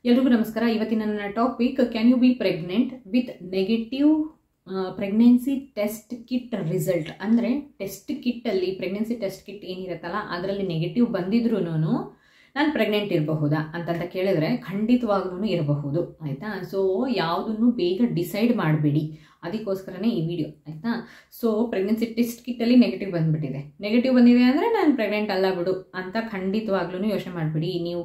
ಎಲ್ರಿಗೂ ನಮಸ್ಕಾರ. ಇವತ್ತಿನ ನನ್ನ topic can you be pregnant with negative pregnancy test kit result. ಅಂದರೆ ಟೆಸ್ಟ್ ಕಿಟ್ಟಲ್ಲಿ ಪ್ರೆಗ್ನೆನ್ಸಿ ಟೆಸ್ಟ್ ಕಿಟ್ ಏನಿರುತ್ತಲ್ಲ ಅದರಲ್ಲಿ ನೆಗೆಟಿವ್ ಬಂದಿದ್ರೂ ನಾನು ಪ್ರೆಗ್ನೆಂಟ್ ಇರಬಹುದಾ ಅಂತಂತ ಕೇಳಿದ್ರೆ ಖಂಡಿತವಾಗ್ಲೂ ಇರಬಹುದು. ಆಯಿತಾ? ಸೊ ಯಾವುದನ್ನು ಬೇಗ ಡಿಸೈಡ್ ಮಾಡಬೇಡಿ, ಅದಕ್ಕೋಸ್ಕರನೇ ಈ ವಿಡಿಯೋ. ಆಯಿತಾ? ಸೊ ಪ್ರೆಗ್ನೆನ್ಸಿ ಟೆಸ್ಟ್ ಕಿಟ್ಟಲ್ಲಿ ನೆಗೆಟಿವ್ ಬಂದುಬಿಟ್ಟಿದೆ, ನೆಗೆಟಿವ್ ಬಂದಿದೆ ಅಂದರೆ ನಾನು ಪ್ರೆಗ್ನೆಂಟ್ ಅಲ್ಲ ಬಿಡು ಅಂತ ಖಂಡಿತವಾಗ್ಲೂ ಯೋಚನೆ ಮಾಡಬೇಡಿ. ನೀವು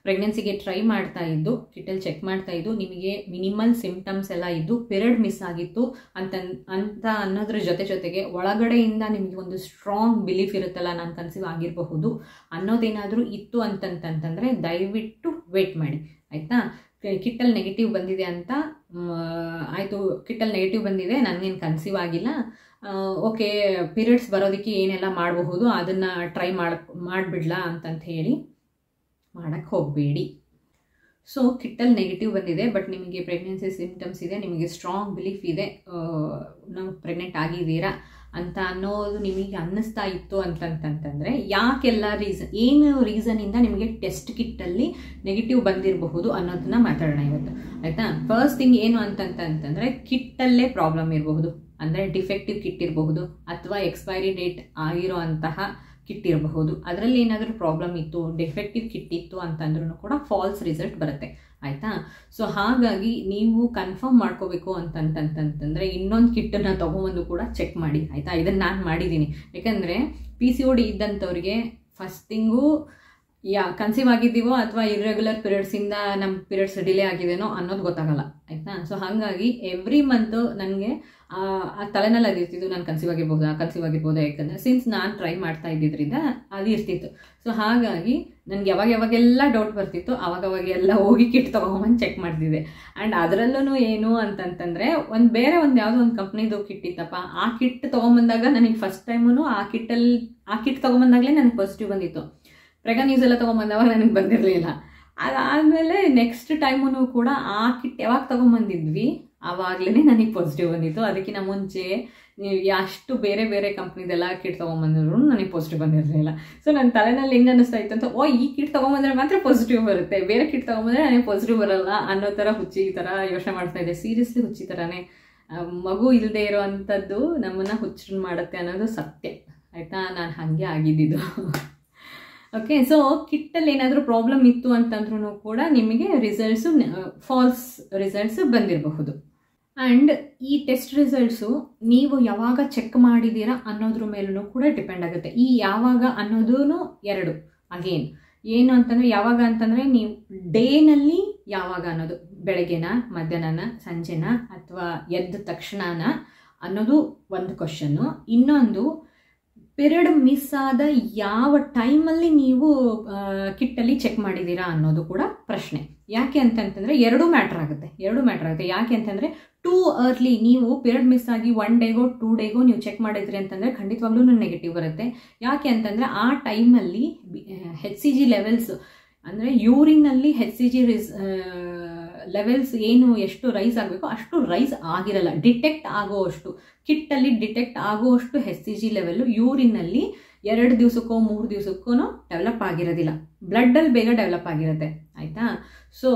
ಪ್ರೆಗ್ನೆನ್ಸಿಗೆ ಟ್ರೈ ಮಾಡ್ತಾ ಇದ್ದು ಕಿಟ್ಟಲ್ಲಿ ಚೆಕ್ ಮಾಡ್ತಾ ಇದ್ದು ನಿಮಗೆ ಮಿನಿಮಲ್ ಸಿಂಪ್ಟಮ್ಸ್ ಎಲ್ಲ ಇದ್ದು ಪೀರಿಯಡ್ ಮಿಸ್ ಆಗಿತ್ತು ಅಂತ ಅನ್ನೋದ್ರ ಜೊತೆಗೆ ಒಳಗಡೆಯಿಂದ ನಿಮಗೆ ಒಂದು ಸ್ಟ್ರಾಂಗ್ ಬಿಲೀಫ್ ಇರುತ್ತಲ್ಲ, ನಾನು ಕನ್ಸೀವ್ ಆಗಿರಬಹುದು ಅನ್ನೋದೇನಾದರೂ ಇತ್ತು ಅಂತಂತಂದರೆ ದಯವಿಟ್ಟು ವೇಟ್ ಮಾಡಿ. ಆಯಿತಾ? ಕಿಟ್ಟಲ್ಲಿ ನೆಗೆಟಿವ್ ಬಂದಿದೆ ಅಂತ ಆಯಿತು, ಕಿಟ್ಟಲ್ಲಿ ನೆಗೆಟಿವ್ ಬಂದಿದೆ, ನನಗೇನು ಕನ್ಸೀವ್ ಆಗಿಲ್ಲ, ಓಕೆ ಪೀರಿಯಡ್ಸ್ ಬರೋದಕ್ಕೆ ಏನೆಲ್ಲ ಮಾಡಬಹುದು ಅದನ್ನು ಟ್ರೈ ಮಾಡಿಬಿಡ್ಲಾ ಅಂತಂತ ಹೇಳಿ ಮಾಡೋಕ್ಕೆ ಹೋಗಬೇಡಿ. ಸೊ ಕಿಟ್ಟಲ್ಲಿ ನೆಗೆಟಿವ್ ಬಂದಿದೆ ಬಟ್ ನಿಮಗೆ ಪ್ರೆಗ್ನೆನ್ಸಿ ಸಿಂಪ್ಟಮ್ಸ್ ಇದೆ, ನಿಮಗೆ ಸ್ಟ್ರಾಂಗ್ ಬಿಲೀಫ್ ಇದೆ ನಾವು ಪ್ರೆಗ್ನೆಂಟ್ ಆಗಿದ್ದೀರಾ ಅಂತ ಅನ್ನೋದು ನಿಮಗೆ ಅನ್ನಿಸ್ತಾ ಇತ್ತು ಅಂತಂತಂದರೆ ಯಾಕೆಲ್ಲ ಏನು ರೀಸನಿಂದ ನಿಮಗೆ ಟೆಸ್ಟ್ ಕಿಟ್ಟಲ್ಲಿ ನೆಗೆಟಿವ್ ಬಂದಿರಬಹುದು ಅನ್ನೋದನ್ನ ಮಾತಾಡೋಣ ಇವತ್ತು. ಆಯಿತಾ? ಫಸ್ಟ್ ಥಿಂಗ್ ಏನು ಅಂತಂತಂದರೆ ಕಿಟ್ಟಲ್ಲೇ ಪ್ರಾಬ್ಲಮ್ ಇರಬಹುದು. ಅಂದರೆ ಡಿಫೆಕ್ಟಿವ್ ಕಿಟ್ ಇರಬಹುದು ಅಥವಾ ಎಕ್ಸ್ಪೈರಿ ಡೇಟ್ ಆಗಿರೋ ಅಂತಹ ಕಿಟ್ ಇರಬಹುದು. ಅದರಲ್ಲಿ ಏನಾದರೂ ಪ್ರಾಬ್ಲಮ್ ಇತ್ತು, ಡಿಫೆಕ್ಟಿವ್ ಕಿಟ್ ಇತ್ತು ಅಂತಂದ್ರೂ ಕೂಡ ಫಾಲ್ಸ್ ರಿಸಲ್ಟ್ ಬರುತ್ತೆ. ಆಯಿತಾ? ಸೊ ಹಾಗಾಗಿ ನೀವು ಕನ್ಫರ್ಮ್ ಮಾಡ್ಕೋಬೇಕು ಅಂತಂತಂತಂದರೆ ಇನ್ನೊಂದು ಕಿಟ್ಟನ್ನು ತೊಗೊಂಬಂದು ಕೂಡ ಚೆಕ್ ಮಾಡಿ. ಆಯಿತಾ? ಇದನ್ನು ನಾನು ಮಾಡಿದ್ದೀನಿ. ಯಾಕಂದರೆ PCOD ಇದ್ದಂಥವ್ರಿಗೆ ಫಸ್ಟ್ ಥಿಂಗು ಕನ್ಸೀವ್ ಆಗಿದ್ದೀವೋ ಅಥವಾ ಇರ್ರೆಗ್ಯುಲರ್ ಪೀರಿಯಡ್ಸಿಂದ ನಮ್ಮ ಪೀರಿಯಡ್ಸ್ ಡಿಲೇ ಆಗಿದೆನೋ ಅನ್ನೋದು ಗೊತ್ತಾಗಲ್ಲ. ಆಯಿತಾ? ಸೊ ಹಾಗಾಗಿ ಎವ್ರಿ ಮಂತು ನನಗೆ ಆ ತಲೆನಲ್ಲಿ ಅದಿರ್ತಿದ್ದು ನಾನು ಕನ್ಸೀವ್ ಆಗಿರ್ಬೋದಾ ಯಾಕಂದರೆ ಸಿನ್ಸ್ ನಾನು ಟ್ರೈ ಮಾಡ್ತಾ ಇದ್ದಿದ್ದರಿಂದ ಅದು ಇರ್ತಿತ್ತು. ಸೊ ಹಾಗಾಗಿ ನನಗೆ ಯಾವಾಗೆಲ್ಲ ಡೌಟ್ ಬರ್ತಿತ್ತು ಅವಾಗೆಲ್ಲ ಹೋಗಿ ಕಿಟ್ ತೊಗೊಂಬಂದು ಚೆಕ್ ಮಾಡ್ತಿದ್ದೆ. ಆ್ಯಂಡ್ ಅದರಲ್ಲೂ ಏನು ಅಂತಂತಂದರೆ ಒಂದು ಯಾವುದೋ ಒಂದು ಕಂಪ್ನಿದು ಕಿಟ್ ಇತ್ತಪ್ಪ, ಆ ಕಿಟ್ ತೊಗೊಂಬಂದಾಗ ನನಗೆ ಫಸ್ಟ್ ಟೈಮು ಆ ಕಿಟ್ ತೊಗೊಂಬಂದಾಗಲೇ ನನಗೆ ಪಾಸಿಟಿವ್ ಬಂದಿತ್ತು. ನ್ಯೂಸ್ ಎಲ್ಲ ತೊಗೊಂಬಂದವಾಗ ನನಗೆ ಬಂದಿರಲಿಲ್ಲ. ಅದಾದಮೇಲೆ ನೆಕ್ಸ್ಟ್ ಟೈಮೂ ಕೂಡ ಆ ಕಿಟ್ ಯಾವಾಗ ತೊಗೊಂಬಂದಿದ್ವಿ ಆವಾಗಲೇ ನನಗೆ ಪಾಸಿಟಿವ್ ಬಂದಿತ್ತು. ಅದಕ್ಕಿಂತ ಮುಂಚೆ ಅಷ್ಟು ಬೇರೆ ಕಂಪ್ನಿದೆಲ್ಲ ಕಿಟ್ ತೊಗೊಂಬಂದ್ರು ನನಗೆ ಪಾಸಿಟಿವ್ ಬಂದಿರಲಿಲ್ಲ. ಸೊ ನನ್ನ ತಲೆನಲ್ಲಿ ಹೆಂಗೆ ಅನ್ನಿಸ್ತಾ ಇತ್ತು ಅಂತ, ಈ ಕಿಟ್ ತೊಗೊಂಬಂದ್ರೆ ಮಾತ್ರ ಪಾಸಿಟಿವ್ ಬರುತ್ತೆ, ಬೇರೆ ಕಿಟ್ ತೊಗೊಂಬಂದ್ರೆ ನನಗೆ ಪಾಸಿಟಿವ್ ಬರಲ್ಲ ಅನ್ನೋ ಥರ ಹುಚ್ಚಿ ಥರ ಯೋಚನೆ ಮಾಡ್ತಾ ಇದ್ದೆ. ಸೀರಿಯಸ್ಲಿ ಹುಚ್ಚಿ ಥರನೇ. ಮಗು ಇಲ್ಲದೆ ಇರೋ ಅಂಥದ್ದು ನಮ್ಮನ್ನು ಹುಚ್ಚರನ್ನು ಮಾಡುತ್ತೆ ಅನ್ನೋದು ಸತ್ಯ. ಆಯಿತಾ? ನಾನು ಹಾಗೆ ಆಗಿದ್ದಿದ್ದು. ಓಕೆ, ಸೊ ಕಿಟ್ಟಲ್ಲಿ ಏನಾದರೂ ಪ್ರಾಬ್ಲಮ್ ಇತ್ತು ಅಂತಂದ್ರೂ ಕೂಡ ನಿಮಗೆ ರಿಸಲ್ಟ್ಸು ಫಾಲ್ಸ್ ರಿಸಲ್ಟ್ಸ್ ಬಂದಿರಬಹುದು. ಆ್ಯಂಡ್ ಈ ಟೆಸ್ಟ್ ರಿಸಲ್ಟ್ಸು ನೀವು ಯಾವಾಗ ಚೆಕ್ ಮಾಡಿದ್ದೀರಾ ಅನ್ನೋದ್ರ ಮೇಲೂ ಕೂಡ ಡಿಪೆಂಡ್ ಆಗುತ್ತೆ. ಈ ಯಾವಾಗ ಅನ್ನೋದೂ ಎರಡು ಅಗೇನ್ ಏನು ಅಂತಂದರೆ ಯಾವಾಗ ಅಂತಂದರೆ ನೀವು ಡೇನಲ್ಲಿ ಯಾವಾಗ ಅನ್ನೋದು, ಬೆಳಗ್ಗೆನ, ಮಧ್ಯಾಹ್ನನ, ಸಂಜೆನ ಅಥವಾ ಎದ್ದ ತಕ್ಷಣನ ಅನ್ನೋದು ಒಂದು ಕ್ವಶನ್ನು. ಇನ್ನೊಂದು ಪೀರಿಯಡ್ ಮಿಸ್ ಆದ ಯಾವ ಟೈಮಲ್ಲಿ ನೀವು ಕಿಟ್ಟಲ್ಲಿ ಚೆಕ್ ಮಾಡಿದ್ದೀರಾ ಅನ್ನೋದು ಕೂಡ ಪ್ರಶ್ನೆ. ಯಾಕೆ ಅಂತಂತಂದರೆ ಎರಡೂ ಮ್ಯಾಟ್ರ್ ಆಗುತ್ತೆ. ಯಾಕೆ ಅಂತಂದರೆ ಟೂ ಅರ್ಲಿ ನೀವು ಪೀರಿಯಡ್ ಮಿಸ್ ಆಗಿ 1 ಡೇಗೋ 2 ಡೇಗೋ ನೀವು ಚೆಕ್ ಮಾಡಿದ್ರಿ ಅಂತಂದರೆ ಖಂಡಿತವಾಗ್ಲೂ ನೆಗೆಟಿವ್ ಬರುತ್ತೆ. ಯಾಕೆ ಅಂತಂದರೆ ಆ ಟೈಮಲ್ಲಿ HCG ಲೆವೆಲ್ಸ್ ಅಂದರೆ ಯೂರಿನಲ್ಲಿ HCG ಲೆವೆಲ್ಸ್ ಏನು ಎಷ್ಟು ರೈಸ್ ಆಗಬೇಕು ಅಷ್ಟು ರೈಸ್ ಆಗಿರಲ್ಲ. ಡಿಟೆಕ್ಟ್ ಆಗೋವಷ್ಟು ಕಿಟ್ಟಲ್ಲಿ ಡಿಟೆಕ್ಟ್ ಆಗುವಷ್ಟು HCG ಲೆವೆಲ್ಲು ಯೂರಿನಲ್ಲಿ 2 ದಿವಸಕ್ಕೋ 3 ದಿವಸಕ್ಕೂ ಡೆವಲಪ್ ಆಗಿರೋದಿಲ್ಲ. ಬ್ಲಡ್ಡಲ್ಲಿ ಬೇಗ ಡೆವಲಪ್ ಆಗಿರುತ್ತೆ. ಆಯಿತಾ? ಸೊ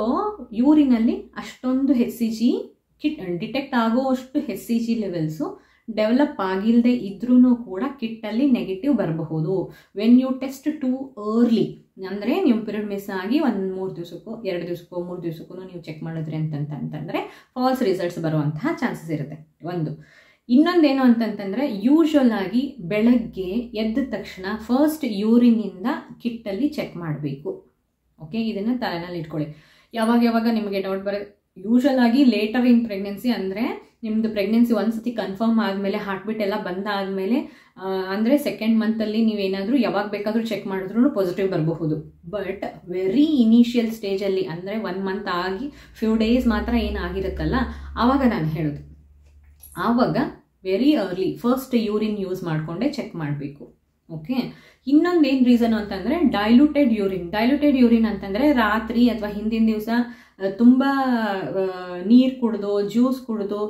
ಯೂರಿನಲ್ಲಿ ಅಷ್ಟೊಂದು HCG ಡಿಟೆಕ್ಟ್ ಆಗುವಷ್ಟು HCG ಲೆವೆಲ್ಸು ಡೆವಲಪ್ ಆಗಿಲ್ಲದೆ ಇದ್ರೂ ಕೂಡ ಕಿಟ್ಟಲ್ಲಿ ನೆಗೆಟಿವ್ ಬರಬಹುದು. When you test too early ಅಂದರೆ ನೀವು ಪೀರಿಯಡ್ ಮಿಸ್ ಆಗಿ 3 ದಿವಸಕ್ಕೋ 2 ದಿವಸಕ್ಕೋ 3 ದಿವಸಕ್ಕೂ ನೀವು ಚೆಕ್ ಮಾಡಿದ್ರಿ ಅಂತಂತಂದರೆ ಫಾಲ್ಸ್ ರಿಸಲ್ಟ್ಸ್ ಬರುವಂತಹ ಚಾನ್ಸಸ್ ಇರುತ್ತೆ. ಒಂದು ಇನ್ನೊಂದೇನು ಅಂತಂತಂದರೆ ಯೂಶ್ವಲ್ ಆಗಿ ಬೆಳಗ್ಗೆ ಎದ್ದ ತಕ್ಷಣ ಫಸ್ಟ್ ಯೂರಿನಿಂದ ಕಿಟ್ಟಲ್ಲಿ ಚೆಕ್ ಮಾಡಬೇಕು. ಓಕೆ, ಇದನ್ನು ತಲೆನಲ್ಲಿ ಇಟ್ಕೊಳ್ಳಿ. ಯಾವಾಗ ನಿಮಗೆ ಡೌಟ್ ಬರುತ್ತೆ, ಯೂಶ್ವಲ್ ಆಗಿ ಲೇಟರ್ ಇನ್ ಪ್ರೆಗ್ನೆನ್ಸಿ ಅಂದರೆ ನಿಮ್ಮದು ಪ್ರೆಗ್ನೆನ್ಸಿ ಒಂದ್ಸತಿ ಕನ್ಫರ್ಮ್ ಆದಮೇಲೆ ಹಾರ್ಟ್ ಬೀಟ್ ಎಲ್ಲ ಬಂದಾದಮೇಲೆ ಅಂದರೆ 2nd ಮಂತಲ್ಲಿ ನೀವೇನಾದರೂ ಯಾವಾಗ ಬೇಕಾದರೂ ಚೆಕ್ ಮಾಡಿದ್ರೂ ಪಾಸಿಟಿವ್ ಬರಬಹುದು. ಬಟ್ ವೆರಿ ಇನಿಷಿಯಲ್ ಸ್ಟೇಜಲ್ಲಿ ಅಂದರೆ 1 ಮಂತ್ ಆಗಿ ಫ್ಯೂ ಡೇಸ್ ಮಾತ್ರ ಏನಾಗಿರುತ್ತಲ್ಲ ಆವಾಗ ನಾನು ಹೇಳೋದು, ಆವಾಗ very early first urine use ಮಾಡಿಕೊಂಡೇ ಚೆಕ್ ಮಾಡಬೇಕು. ಓಕೆ, ಇನ್ನೊಂದೇನು ರೀಸನ್ ಅಂತಂದರೆ ಡೈಲ್ಯೂಟೆಡ್ ಯೂರಿನ್ ಅಂತಂದರೆ ರಾತ್ರಿ ಅಥವಾ ಹಿಂದಿನ ದಿವಸ ತುಂಬ ನೀರು ಕುಡಿದು ಜ್ಯೂಸ್ ಕುಡಿದು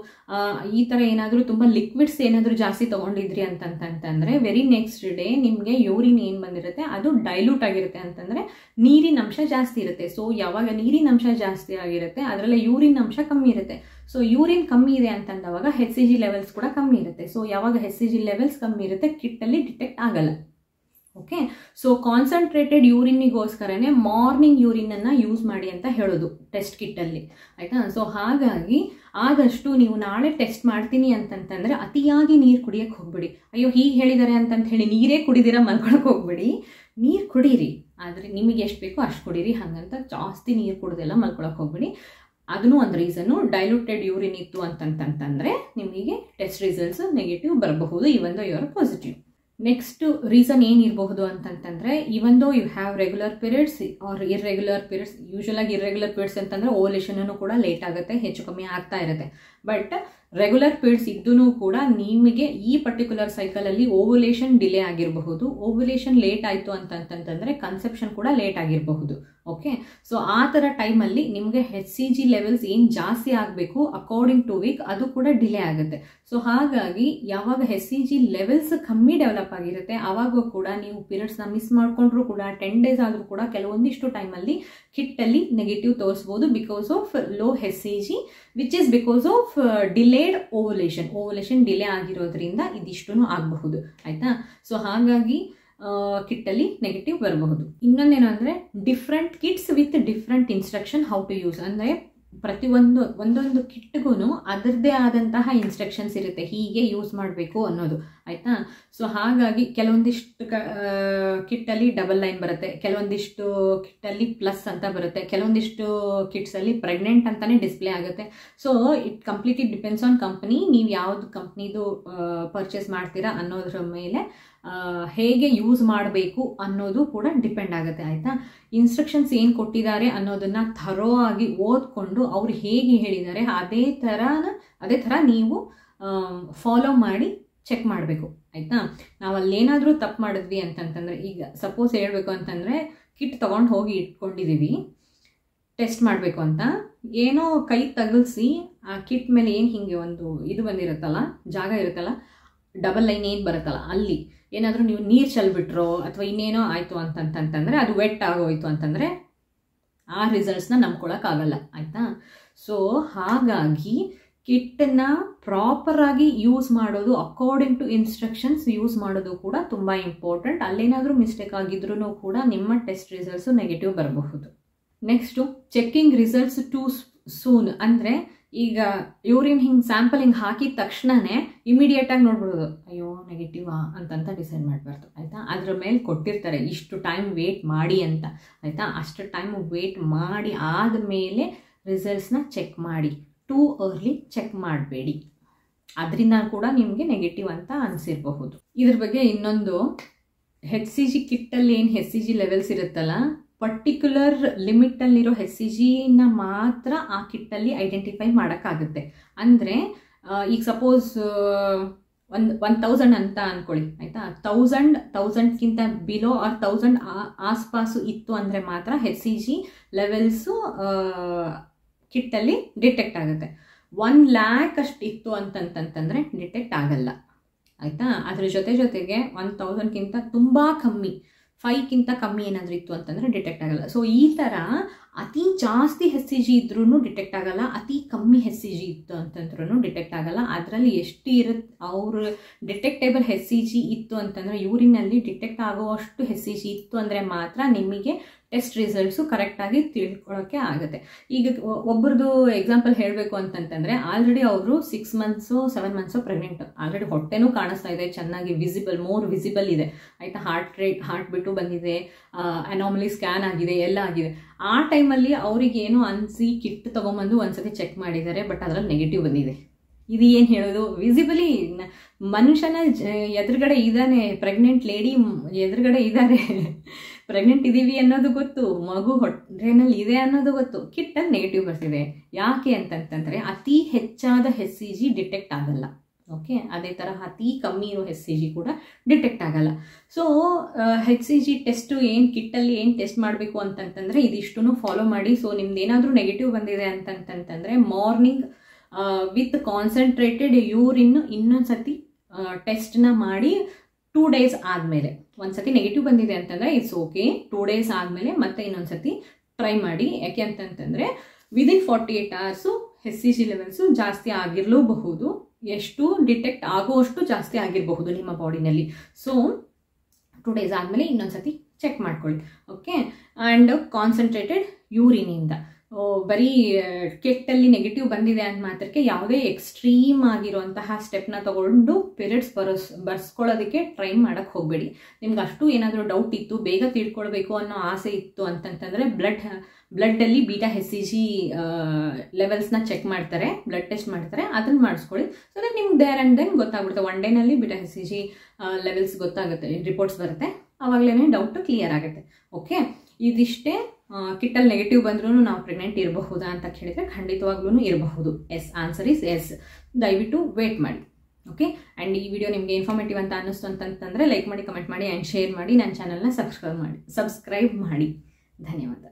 ಈ ಥರ ಏನಾದರೂ ತುಂಬ ಲಿಕ್ವಿಡ್ಸ್ ಏನಾದರೂ ಜಾಸ್ತಿ ತೊಗೊಂಡಿದ್ರಿ ಅಂತಂತಂದರೆ ವೆರಿ ನೆಕ್ಸ್ಟ್ ಡೇ ನಿಮಗೆ ಯೂರಿನ್ ಏನು ಬಂದಿರುತ್ತೆ ಅದು ಡೈಲ್ಯೂಟ್ ಆಗಿರುತ್ತೆ ಅಂತಂದರೆ ನೀರಿನ ಅಂಶ ಜಾಸ್ತಿ ಇರುತ್ತೆ. ಸೊ ಯಾವಾಗ ನೀರಿನ ಅಂಶ ಜಾಸ್ತಿ ಆಗಿರುತ್ತೆ ಅದರಲ್ಲೇ ಯೂರಿನ್ ಅಂಶ ಕಮ್ಮಿ ಇರುತ್ತೆ. ಸೊ ಯೂರಿನ್ ಕಮ್ಮಿ ಇದೆ ಅಂತಂದವಾಗ HCG ಲೆವೆಲ್ಸ್ ಕೂಡ ಕಮ್ಮಿ ಇರುತ್ತೆ. ಸೊ ಯಾವಾಗ HCG ಲೆವೆಲ್ಸ್ ಕಮ್ಮಿ ಇರುತ್ತೆ ಕಿಟ್ಟಲ್ಲಿ ಡಿಟೆಕ್ಟ್ ಆಗಲ್ಲ. ಓಕೆ, ಸೊ ಕಾನ್ಸಂಟ್ರೇಟೆಡ್ ಯೂರಿನ್ನಿಗೋಸ್ಕರನೇ ಮಾರ್ನಿಂಗ್ ಯೂರಿನನ್ನು ಯೂಸ್ ಮಾಡಿ ಅಂತ ಹೇಳೋದು ಟೆಸ್ಟ್ ಕಿಟ್ಟಲ್ಲಿ, ಆಯಿತಾ. ಸೊ ಹಾಗಾಗಿ ಆದಷ್ಟು ನೀವು ನಾಳೆ ಟೆಸ್ಟ್ ಮಾಡ್ತೀನಿ ಅಂತಂತಂದರೆ ಅತಿಯಾಗಿ ನೀರು ಕುಡಿಯೋಕ್ಕೆ ಹೋಗ್ಬೇಡಿ. ಅಯ್ಯೋ ಹೀಗೆ ಹೇಳಿದ್ದಾರೆ ಅಂತಂತ ಹೇಳಿ ನೀರೇ ಕುಡಿದಿರ ಮಲ್ಕೊಳಕ್ಕೆ ಹೋಗ್ಬೇಡಿ. ನೀರು ಕುಡೀರಿ, ಆದರೆ ನಿಮಗೆ ಎಷ್ಟು ಬೇಕೋ ಅಷ್ಟು ಕುಡೀರಿ. ಹಾಗಂತ ಜಾಸ್ತಿ ನೀರು ಕುಡ್ದೆಲ್ಲ ಮಲ್ಕೊಳಕ್ಕೆ ಹೋಗ್ಬೇಡಿ. ಅದನ್ನು ಒಂದು ರೀಸನ್ನು. ಡೈಲ್ಯೂಟೆಡ್ ಯೂರಿನ್ ಇತ್ತು ಅಂತಂತಂದರೆ ನಿಮಗೆ ಟೆಸ್ಟ್ ರಿಸಲ್ಟ್ಸ್ ನೆಗೆಟಿವ್ ಬರಬಹುದು, even though you are positive. Next reason ಏನಿರಬಹುದು ಅಂತಂತಂದರೆ even though you have regular periods or irregular periods. ಯೂಶುವಲಾಗಿ ಇರ್ರೆಗ್ಯುಲರ್ ಪೀರಿಯಡ್ಸ್ ಅಂತಂದರೆ ಓವಲೇಷನ್ನು ಕೂಡ ಲೇಟ್ ಆಗುತ್ತೆ, ಹೆಚ್ಚು ಕಮ್ಮಿ ಆಗ್ತಾ ಇರುತ್ತೆ. ಬಟ್ ರೆಗ್ಯುಲರ್ ಪೀರಿಯಡ್ಸ್ ಇದ್ದೂ ಕೂಡ ನಿಮಗೆ ಈ ಪರ್ಟಿಕ್ಯುಲರ್ ಸೈಕಲಲ್ಲಿ ಓವ್ಯುಲೇಷನ್ ಡಿಲೇ ಆಗಿರಬಹುದು. ಓವ್ಯುಲೇಷನ್ ಲೇಟ್ ಆಯಿತು ಅಂತಂತಂದರೆ ಕನ್ಸೆಪ್ಷನ್ ಕೂಡ ಲೇಟ್ ಆಗಿರಬಹುದು. ಓಕೆ, ಸೊ ಆ ಥರ ಟೈಮಲ್ಲಿ ನಿಮಗೆ HCG ಲೆವೆಲ್ಸ್ ಏನು ಜಾಸ್ತಿ ಆಗಬೇಕು ಅಕಾರ್ಡಿಂಗ್ ಟು ವೀಕ್ ಅದು ಕೂಡ ಡಿಲೇ ಆಗುತ್ತೆ. ಸೊ ಹಾಗಾಗಿ ಯಾವಾಗ HCG ಲೆವೆಲ್ಸ್ ಕಮ್ಮಿ ಡೆವಲಪ್ ಆಗಿರುತ್ತೆ ಆವಾಗ ಕೂಡ ನೀವು ಪೀರಿಯಡ್ಸ್ನ ಮಿಸ್ ಮಾಡಿಕೊಂಡ್ರೂ ಕೂಡ 10 days ಆದರೂ ಕೂಡ ಕೆಲವೊಂದಿಷ್ಟು ಟೈಮಲ್ಲಿ ಕಿಟ್ಟಲ್ಲಿ ನೆಗೆಟಿವ್ ತೋರಿಸ್ಬೋದು because of low HCG which is because of delayed ovulation delay ಆಗಿರೋದ್ರಿಂದ ಇದಿಷ್ಟೂ ಆಗಬಹುದು, ಆಯಿತಾ. ಸೊ ಹಾಗಾಗಿ ಕಿಟ್ಟಲ್ಲಿ ನೆಗೆಟಿವ್ ಬರಬಹುದು. ಇನ್ನೊಂದೇನು ಅಂದರೆ different kits with different instruction how to use. ಅಂದರೆ ಒಂದೊಂದು ಕಿಟ್ಗೂ ಅದರದ್ದೇ ಆದಂತಹ ಇನ್ಸ್ಟ್ರಕ್ಷನ್ಸ್ ಇರುತ್ತೆ, ಹೀಗೆ ಯೂಸ್ ಮಾಡಬೇಕು ಅನ್ನೋದು, ಆಯಿತಾ. ಸೊ ಹಾಗಾಗಿ ಕೆಲವೊಂದಿಷ್ಟು ಕಿಟ್ಟಲ್ಲಿ ಡಬಲ್ ಲೈನ್ ಬರುತ್ತೆ, ಕೆಲವೊಂದಿಷ್ಟು ಕಿಟ್ಟಲ್ಲಿ ಪ್ಲಸ್ ಅಂತ ಬರುತ್ತೆ, ಕೆಲವೊಂದಿಷ್ಟು ಕಿಟ್ಸಲ್ಲಿ ಪ್ರೆಗ್ನೆಂಟ್ ಅಂತಲೇ ಡಿಸ್ಪ್ಲೇ ಆಗುತ್ತೆ. So it completely depends on company. ನೀವು ಯಾವುದು ಕಂಪ್ನಿದು ಪರ್ಚೇಸ್ ಮಾಡ್ತೀರಾ ಅನ್ನೋದ್ರ ಮೇಲೆ ಹೇಗೆ ಯೂಸ್ ಮಾಡಬೇಕು ಅನ್ನೋದು ಕೂಡ ಡಿಪೆಂಡ್ ಆಗುತ್ತೆ, ಆಯಿತಾ. ಇನ್ಸ್ಟ್ರಕ್ಷನ್ಸ್ ಏನು ಕೊಟ್ಟಿದ್ದಾರೆ ಅನ್ನೋದನ್ನು ಥರೋ ಆಗಿ ಓದ್ಕೊಂಡು ಅವ್ರು ಹೇಗೆ ಹೇಳಿದ್ದಾರೆ ಅದೇ ಥರ ನೀವು ಫಾಲೋ ಮಾಡಿ ಚೆಕ್ ಮಾಡಬೇಕು, ಆಯಿತಾ. ನಾವು ಅಲ್ಲೇನಾದರೂ ತಪ್ಪು ಮಾಡಿದ್ವಿ ಅಂತಂತಂದರೆ, ಈಗ ಸಪೋಸ್ ಹೇಳಬೇಕು ಅಂತಂದರೆ ಕಿಟ್ ತೊಗೊಂಡು ಹೋಗಿ ಇಟ್ಕೊಂಡಿದ್ದೀವಿ ಟೆಸ್ಟ್ ಮಾಡಬೇಕು ಅಂತ, ಏನೋ ಕೈ ತಗಲ್ಸಿ ಆ ಕಿಟ್ ಮೇಲೆ ಏನು ಹೀಗೆ ಒಂದು ಇದು ಬಂದಿರುತ್ತಲ್ಲ, ಜಾಗ ಇರುತ್ತಲ್ಲ, ಡಬಲ್ ಲೈನ್ ಏನು ಬರುತ್ತಲ್ಲ, ಅಲ್ಲಿ ಏನಾದರೂ ನೀವು ನೀರು ಚೆಲ್ಬಿಟ್ರೋ ಅಥವಾ ಇನ್ನೇನೋ ಆಯಿತು ಅಂತಂತಂದರೆ ಅದು ವೆಟ್ ಆಗೋಯ್ತು ಅಂತಂದರೆ ಆ ರಿಸಲ್ಟ್ಸ್ನ ನಂಬ್ಕೊಳ್ಳೋಕ್ಕಾಗಲ್ಲ, ಆಯಿತಾ. ಸೊ ಹಾಗಾಗಿ ಕಿಟ್ಟನ್ನು ಪ್ರಾಪರಾಗಿ ಯೂಸ್ ಮಾಡೋದು, ಅಕಾರ್ಡಿಂಗ್ ಟು ಇನ್ಸ್ಟ್ರಕ್ಷನ್ಸ್ ಯೂಸ್ ಮಾಡೋದು ಕೂಡ ತುಂಬ ಇಂಪಾರ್ಟೆಂಟ್. ಅಲ್ಲೇನಾದರೂ ಮಿಸ್ಟೇಕ್ ಆಗಿದ್ರೂ ಕೂಡ ನಿಮ್ಮ ಟೆಸ್ಟ್ ರಿಸಲ್ಟ್ಸು ನೆಗೆಟಿವ್ ಬರಬಹುದು. Next checking results too soon. ಅಂದರೆ ಈಗ ಯೂರಿನ್ ಹಿಂಗೆ ಸ್ಯಾಂಪಲ್ ಹಿಂಗೆ ಹಾಕಿದ ತಕ್ಷಣವೇ ಇಮಿಡಿಯೇಟಾಗಿ ನೋಡ್ಬಿಡೋದು, ಅಯ್ಯೋ ನೆಗೆಟಿವಾ ಅಂತಂತ ಡಿಸೈಡ್ ಮಾಡಬಾರ್ದು, ಆಯಿತಾ. ಅದ್ರ ಮೇಲೆ ಕೊಟ್ಟಿರ್ತಾರೆ ಇಷ್ಟು ಟೈಮ್ ವೇಟ್ ಮಾಡಿ ಅಂತ, ಆಯಿತಾ. ಅಷ್ಟು ಟೈಮ್ ವೇಟ್ ಮಾಡಿ ಆದಮೇಲೆ ರಿಸಲ್ಟ್ಸ್ನ ಚೆಕ್ ಮಾಡಿ. ಟೂ ಅರ್ಲಿ ಚೆಕ್ ಮಾಡಬೇಡಿ, ಅದರಿಂದ ಕೂಡ ನಿಮಗೆ ನೆಗೆಟಿವ್ ಅಂತ ಅನಿಸಿರಬಹುದು. ಇದ್ರ ಬಗ್ಗೆ ಇನ್ನೊಂದು, HCG ಕಿಟ್ಟಲ್ಲಿ ಏನು HCG ಲೆವೆಲ್ಸ್ ಇರುತ್ತಲ್ಲ, ಪರ್ಟಿಕ್ಯುಲರ್ ಲಿಮಿಟಲ್ಲಿರೋ HCGನ ಮಾತ್ರ ಆ ಕಿಟ್ಟಲ್ಲಿ ಐಡೆಂಟಿಫೈ ಮಾಡೋಕ್ಕಾಗುತ್ತೆ. ಅಂದರೆ ಈಗ ಸಪೋಸ್ 1000 ಅಂತ ಅಂದ್ಕೊಳ್ಳಿ, ಆಯಿತಾ. 1000ಕ್ಕಿಂತ ಬಿಲೋ ಆರ್ 1000 ಆಸ್ಪಾಸು ಇತ್ತು ಅಂದರೆ ಮಾತ್ರ HCG ಲೆವೆಲ್ಸು ಕಿಟ್ಟಲ್ಲಿ ಡಿಟೆಕ್ಟ್ ಆಗುತ್ತೆ. 1 lakh ಅಷ್ಟು ಇತ್ತು ಅಂತಂತಂದರೆ ಡಿಟೆಕ್ಟ್ ಆಗಲ್ಲ, ಆಯಿತಾ. ಅದ್ರ ಜೊತೆಗೆ 1000ಕ್ಕಿಂತ ತುಂಬ ಕಮ್ಮಿ, 5ಕ್ಕಿಂತ ಕಮ್ಮಿ ಏನಾದರೂ ಇತ್ತು ಅಂತಂದರೆ ಡಿಟೆಕ್ಟ್ ಆಗಲ್ಲ. ಸೊ ಈ ಥರ ಅತಿ ಜಾಸ್ತಿ HCG ಇದ್ರೂ ಡಿಟೆಕ್ಟ್ ಆಗಲ್ಲ, ಅತಿ ಕಮ್ಮಿ HCG ಇತ್ತು ಅಂತಂದ್ರೂ ಡಿಟೆಕ್ಟ್ ಆಗಲ್ಲ. ಅದರಲ್ಲಿ ಎಷ್ಟು ಇರುತ್ತೆ ಅವರು ಡಿಟೆಕ್ಟೇಬಲ್ HCG ಇತ್ತು ಅಂತಂದರೆ, ಯೂರಿನಲ್ಲಿ ಡಿಟೆಕ್ಟ್ ಆಗುವಷ್ಟು HCG ಇತ್ತು ಅಂದರೆ ಮಾತ್ರ ನಿಮಗೆ ಟೆಸ್ಟ್ ರಿಸಲ್ಟ್ಸು ಕರೆಕ್ಟಾಗಿ ತಿಳ್ಕೊಳ್ಳೋಕ್ಕೆ ಆಗುತ್ತೆ. ಈಗ ಒಬ್ಬರದು ಎಕ್ಸಾಂಪಲ್ ಹೇಳಬೇಕು ಅಂತಂತಂದರೆ, ಆಲ್ರೆಡಿ ಅವರು 6 months 7 months ಪ್ರೆಗ್ನೆಂಟ್, ಆಲ್ರೆಡಿ ಹೊಟ್ಟೆನೂ ಕಾಣಿಸ್ತಾ ಇದೆ, ಚೆನ್ನಾಗಿ ಮೋರ್ ವಿಸಿಬಲ್ ಇದೆ, ಆಯಿತಾ. ಹಾರ್ಟ್ ಬಿಟ್ಟು ಬಂದಿದೆ, ಅನಾಮಲಿ ಸ್ಕ್ಯಾನ್ ಆಗಿದೆ, ಎಲ್ಲ ಆಗಿದೆ. ಆ ಟೈಮಲ್ಲಿ ಅವ್ರಿಗೆ ಏನೋ ಅನಿಸಿ ಕಿಟ್ ತೊಗೊಂಬಂದು ಒಂದ್ಸತಿ ಚೆಕ್ ಮಾಡಿದ್ದಾರೆ, ಬಟ್ ಅದರಲ್ಲಿ ನೆಗೆಟಿವ್ ಬಂದಿದೆ. ಇದು ಏನು ಹೇಳೋದು, ವಿಸಿಬಲಿ ಮನುಷ್ಯನ ಎದುರುಗಡೆ ಇದ್ದಾನೆ, ಪ್ರೆಗ್ನೆಂಟ್ ಲೇಡಿ ಎದುರುಗಡೆ ಇದ್ದಾರೆ, ಪ್ರೆಗ್ನೆಂಟ್ ಇದ್ದೀವಿ ಅನ್ನೋದು ಗೊತ್ತು, ಮಗು ಹೊಟ್ಟೆನಲ್ಲಿ ಇದೆ ಅನ್ನೋದು ಗೊತ್ತು, ಕಿಟ್ಟಲ್ಲಿ ನೆಗೆಟಿವ್ ಬರ್ತಿದೆ. ಯಾಕೆ ಅಂತಂತಂದರೆ ಅತಿ ಹೆಚ್ಚಾದ HCG ಡಿಟೆಕ್ಟ್ ಆಗಲ್ಲ, ಓಕೆ, ಅದೇ ಥರ ಅತಿ ಕಮ್ಮಿ ಇರೋ HCG ಕೂಡ ಡಿಟೆಕ್ಟ್ ಆಗಲ್ಲ. ಸೊ HCG ಟೆಸ್ಟು ಏನು ಕಿಟ್ಟಲ್ಲಿ ಏನು ಟೆಸ್ಟ್ ಮಾಡಬೇಕು ಅಂತಂತಂದರೆ ಇದಿಷ್ಟು ಫಾಲೋ ಮಾಡಿ. ಸೊ ನಿಮ್ದು ಏನಾದರೂ ನೆಗೆಟಿವ್ ಬಂದಿದೆ ಅಂತಂತಂದರೆ ಮಾರ್ನಿಂಗ್ ವಿತ್ ಕಾನ್ಸಂಟ್ರೇಟೆಡ್ ಯೂರಿನ್ ಇನ್ನೊಂದ್ಸತಿ ಟೆಸ್ಟ್ನ ಮಾಡಿ 2 days ಆದಮೇಲೆ, ಒಂದ್ಸತಿ ನೆಗೆಟಿವ್ ಬಂದಿದೆ ಅಂತಂದರೆ ಇಟ್ಸ್ ಓಕೆ, 2 days ಆದಮೇಲೆ ಮತ್ತೆ ಇನ್ನೊಂದ್ಸತಿ ಟ್ರೈ ಮಾಡಿ. ಯಾಕೆ ಅಂತಂತಂದರೆ ವಿದಿನ್ 48 hours HCG ಲೆವೆಲ್ಸು ಜಾಸ್ತಿ ಆಗಿರಲೂಬಹುದು, ಎಷ್ಟು ಡಿಟೆಕ್ಟ್ ಆಗುವಷ್ಟು ಜಾಸ್ತಿ ಆಗಿರಬಹುದು ನಿಮ್ಮ ಬಾಡಿನಲ್ಲಿ. ಸೊ 2 days ಆದಮೇಲೆ ಇನ್ನೊಂದ್ಸತಿ ಚೆಕ್ ಮಾಡ್ಕೊಳ್ಳಿ. ಓಕೆ, ಆ್ಯಂಡ್ ಕಾನ್ಸಂಟ್ರೇಟೆಡ್ ಯೂರಿನಿಂದ ಬರೀ ಕಿಟ್ಟಲ್ಲಿ ನೆಗೆಟಿವ್ ಬಂದಿದೆ ಅಂತ ಮಾತ್ರಕ್ಕೆ ಯಾವುದೇ ಎಕ್ಸ್ಟ್ರೀಮ್ ಆಗಿರುವಂತಹ ಸ್ಟೆಪ್ನ ತಗೊಂಡು ಪೀರಿಯಡ್ಸ್ ಬರ್ಸ್ಕೊಳ್ಳೋದಕ್ಕೆ ಟ್ರೈ ಮಾಡೋಕ್ಕೆ ಹೋಗಬೇಡಿ. ನಿಮ್ಗೆ ಅಷ್ಟು ಏನಾದರೂ ಡೌಟ್ ಇತ್ತು, ಬೇಗ ತಿಳ್ಕೊಳ್ಬೇಕು ಅನ್ನೋ ಆಸೆ ಇತ್ತು ಅಂತಂತಂದರೆ ಬ್ಲಡ್ಡಲ್ಲಿ ಬೀಟಾ HCG ಲೆವೆಲ್ಸ್ನ ಚೆಕ್ ಮಾಡ್ತಾರೆ, ಬ್ಲಡ್ ಟೆಸ್ಟ್ ಮಾಡ್ತಾರೆ, ಅದನ್ನು ಮಾಡಿಸ್ಕೊಳ್ಳಿ. ಸೊ ದಟ್ ನಿಮ್ಗೆ ದೇರ್ ಆ್ಯಂಡ್ ದೆನ್ ಗೊತ್ತಾಗ್ಬಿಡುತ್ತೆ. 1 ಡೇನಲ್ಲಿ ಬೀಟಾ HCG ಲೆವೆಲ್ಸ್ ಗೊತ್ತಾಗುತ್ತೆ, ರಿಪೋರ್ಟ್ಸ್ ಬರುತ್ತೆ, ಆವಾಗಲೇ ಡೌಟ್ ಕ್ಲಿಯರ್ ಆಗುತ್ತೆ. ಓಕೆ, ಇದಿಷ್ಟೇ. ಕಿಟ್ಟಲ್ಲಿ ನೆಗೆಟಿವ್ ಬಂದ್ರೂ ನಾವು ಪ್ರೆಗ್ನೆಂಟ್ ಇರಬಹುದಾ ಅಂತ ಕೇಳಿದರೆ ಖಂಡಿತವಾಗ್ಲೂ ಇರಬಹುದು. Yes, answer is yes. ದಯವಿಟ್ಟು ವೇಟ್ ಮಾಡಿ. ಓಕೆ, ಆ್ಯಂಡ್ ಈ ವಿಡಿಯೋ ನಿಮಗೆ ಇನ್ಫಾರ್ಮೇಟಿವ್ ಅಂತ ಅನ್ನಿಸ್ತು ಅಂತಂತಂದರೆ ಲೈಕ್ ಮಾಡಿ, ಕಮೆಂಟ್ ಮಾಡಿ ಆ್ಯಂಡ್ ಶೇರ್ ಮಾಡಿ. ನನ್ನ ಚಾನಲ್ನ ಸಬ್ಸ್ಕ್ರೈಬ್ ಮಾಡಿ. ಧನ್ಯವಾದ.